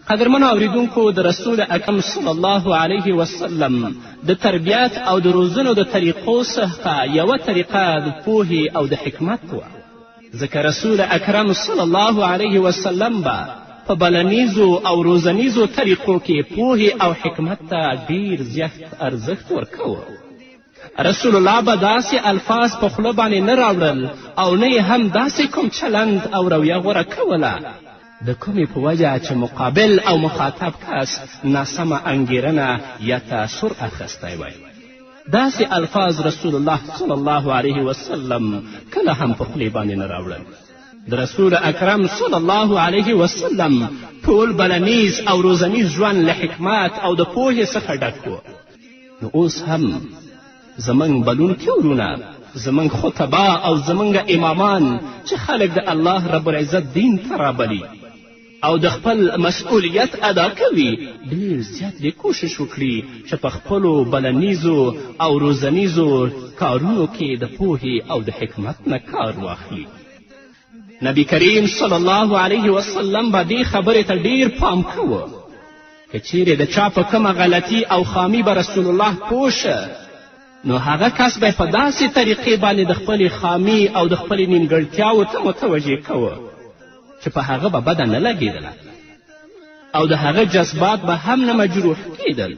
قدرمنو اوریدونکو، د رسول اکرم صلی الله علیه وسلم د تربیت او د روزنو د طریقو څخه یوه طریقه د پوهې او د حکمت وه، ځکه رسول اکرم صلی الله علیه وسلم به په بلنیزو او روزنیزو طریقو کې پوهې او حکمت ته ډیر زیات ارزښت ورکوه. رسول الله به داسې الفاظ په خوله باندې نه راوړل او نه یې هم داسې کوم چلند او رویه غوره کوله د کومې په وجه چې مقابل او مخاطب کس ناسمه انګیرنه یا تاثر اخیستی وی. داسې الفاظ رسول الله صلی الله علیه وسلم کله هم په خولې باندې نه راوړل. د رسول اکرم صلی الله علیه وسلم ټول بلنیز او روزنیز ژوند له حکمت او د پوهې څخه ډک و. نو اوس هم زموږ بلونکي ورونه، زموږ خطبا او زموږ امامان چې خلک د الله رب العزت دین ته رابلي او د خپل مسئولیت ادا کوي، ډېر زیات دې کوشش وکړي چې په خپلو بلنیزو او روزنیزو کارونو کې د پوهې او د حکمت نه کار واخلي. نبی کریم صلی الله علیه وسلم به دې خبرې ته ډېر پام کوه که چیرې د چا په کومه غلطي او خامي به رسول الله پوه شه، نو هغه کس به په داسې طریقې باندې د خپلې خامي او د خپلې نیمګړتیاوو ته متوجه کوه چې په هغه به بده نه لګېدله او د هغه جذبات به هم نه مجروح کېدل.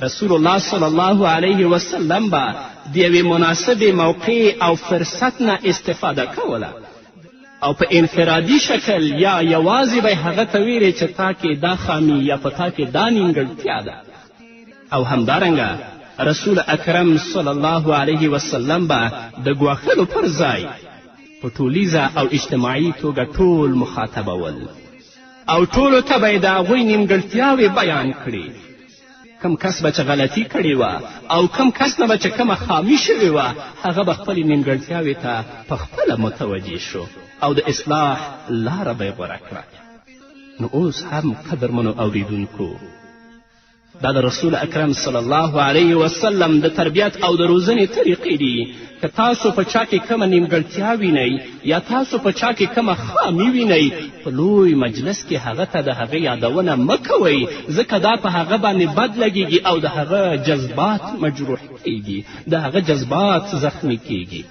رسول الله صلی الله علیه وسلم به د یوې مناسبې موقع او فرصت نه استفاده کوله او په انفرادي شکل یا یوازې به هغه ته ویلې چې تا کې دا خامي یا په تا کې دا نیمګړتیا ده. او همدارنګه رسول اکرم صلی الله علیه وسلم به د ګواښلو پر ځای په ټولیزه او اجتماعي توګه ټول مخاطبول او ټولو ته به یې د هغوی نیمګړتیاوې بیان کړي. کم کس به چې غلطي کړې وه او کم کس نه به چې کومه خامي شوې وه، هغه به خپلې نیمګړتیاوې ته په خپله متوجه شو او د اصلاح لاره به یې غوره کړه. نو اوس هم قدرمنو اوریدونکو، دا د رسول اکرم صلی الله علیه وسلم د تربیت او د روزنې طریقې دي. که تاسو په چا کې کومه نیمګړتیا وینئ یا تاسو په چا کې کومه خامي وینئ، په لوی مجلس کې هغه ته د هغه یادونه مه کوئ، ځکه دا په هغه باندې بد لګیږي او د هغه جذبات مجروح کیږي، د هغه جذبات زخمی کیږي.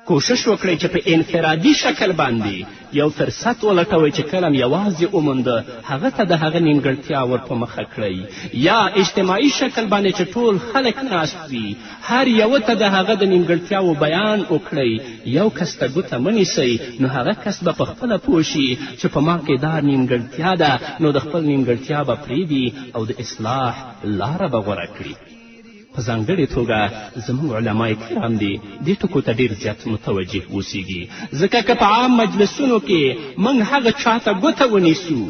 کوشش وکړئ چې په انفرادي شکل باندې یو فرصت ولټوئ چې کله م یوازې ومونده، هغه ته د هغه نیمګړتیا ور په مخه کړئ، یا اجتماعي شکل باندې چې ټول خلک ناست وي، هر یوه ته د هغه د نیمګړتیاو بیان وکړئ. یو کس ته ګوته مه نیسئ، نو هغه کس به په خپله پوه شي چې په ما کې دا نیمګړتیا ده، نو د خپل نیمګړتیا به پرېږدي او د اصلاح لاره به غوره کړي. په ځانګړې توګه زموږ علمای کرام دي دې ټکو ته ډېر زیات متوجه اوسیږي، ځکه که په عام مجلسونو کې موږ هغه چاته ګوته ونیسو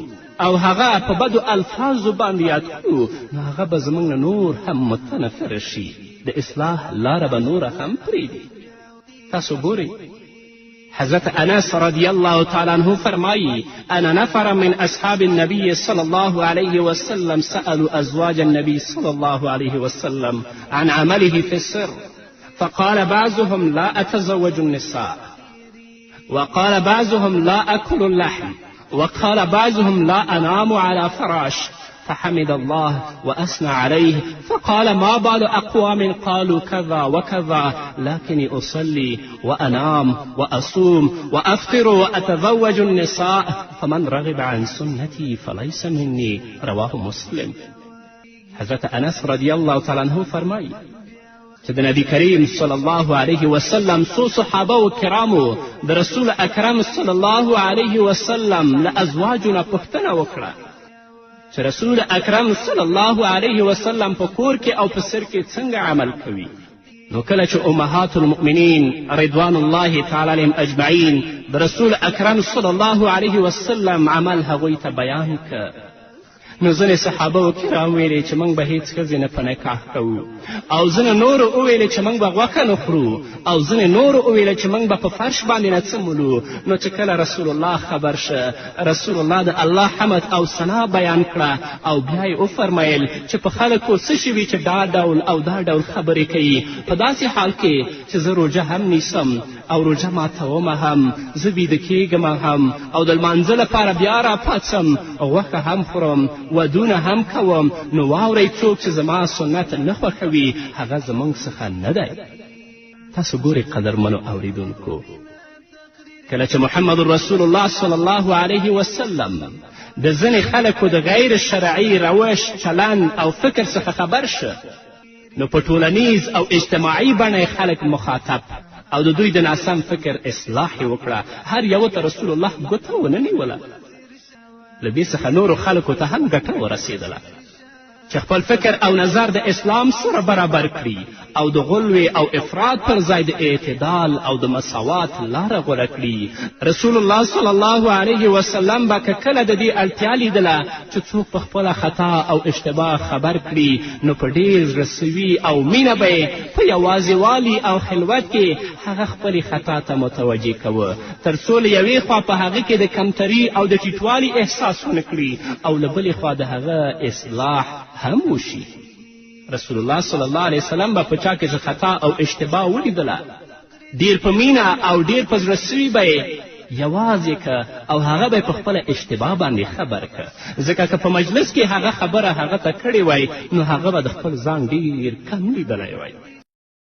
او هغه په بدو الفاظو باندې یاد کړو، نو هغه به زموږ نه نور هم متنفره شي، د اصلاح لاره به نوره هم پرېږدي. تاسو ګورئ، حضرت انس رضی الله تعالی عنه فرمایی: انا نفر من اصحاب النبي صلى الله عليه وسلم سألوا ازواج النبي صلى الله عليه وسلم عن عمله في السر، فقال بعضهم لا اتزوج النساء، وقال بعضهم لا اكل اللحم، وقال بعضهم لا انام على فراش، فحمد الله وأثنى عليه فقال: ما بال أقوام قالوا كذا وكذا لكني أصلي وأنام وأصوم وأفطر وأتزوج النساء فمن رغب عن سنتي فليس مني. رواه مسلم. حضرت انس رضی الله تعالی عنه فرمایي چې د نبی کریم صلی الله علیه وسلم څو صحابه و کرامو د رسول اکرم صلی الله علیه وسلم له ازواجو نه پوښتنه وکړه چې رسول اکرم صلی الله علیه وسلم په کور کې او په سر کې څنګه عمل کوي. نو کله چې امهات المؤمنین رضوان الله تعالی علیهم اجمعین د رسول اکرم صلی الله علیه وسلم عمل هغوی ته بیان که، نو ځینې صحابه و کرام ویلې چې موږ به هیڅ ښځې نه په نکاح کوو، او ځینې نورو وویلې چې موږ به غوښه نه خورو، او ځینې نورو وویلې چې موږ به په فرش باندې نه څملو. نو چې کله رسول الله خبر شه، رسول الله د الله حمد او ثنا بیان کړه او بیا یې وفرمیل چې په خلکو څه شوي چې دا ډول او دا ډول خبرې کوي، په داسې حال کې چې زه روژه هم نیسم او روژه ماتومه هم، زه بیده کیږم هم او د لمانځه لپاره بیا راپاڅم، غوښه هم خورم، ودونه هم کوم. نو واورئ څوک چې زما سنت نه خوښوي هغه زموږ څخه نه دی. تاسو ګورئ قدرمنو اوریدونکو، کله چې محمد رسول الله صلی الله علیه وسلم د ځینې خلکو د غیر شرعي روش، چلند او فکر څخه خبر شه، نو په ټولنیز او اجتماعي بڼه خلک مخاطب او د دوی د ناسم فکر اصلاح یې وکړه. هر یوه ته رسول الله ګوته ونه نیوله. له دې څخه نورو خلکو ته هم ګټه ورسېدله چې خپل فکر او نظر د اسلام سره برابر کړي او د غلوې او افراد پر ځای د اعتدال او د مساوات لاره غوره کړي. رسول الله صلی الله علیه وسلم به که کله د دې اړتیا لیدله چې څوک په خپله خطا او اشتباه خبر کړي، نو په ډېر زړه سوي او مینه به یې په یوازېوالي او خلوت کې هغه خپلې خطا ته متوجه کوه، تر څو له یوې خوا په هغه کې د کمتري او د ټیټوالي احساس ونه کړي او له بلې خوا د هغه اصلاح هم وشي. رسول الله صلی الله علیه وسلم به په چا کې خطا او اشتباه ولیدله، ډېر په مینه او ډېر په زړه سوي به یې یوازې که او هغه به په خپله اشتباه باندې خبر که، ځکه که په مجلس کې هغه خبره هغه ته کړې وای نو هغه به د خپل ځان ډېر کم لیدلی وای.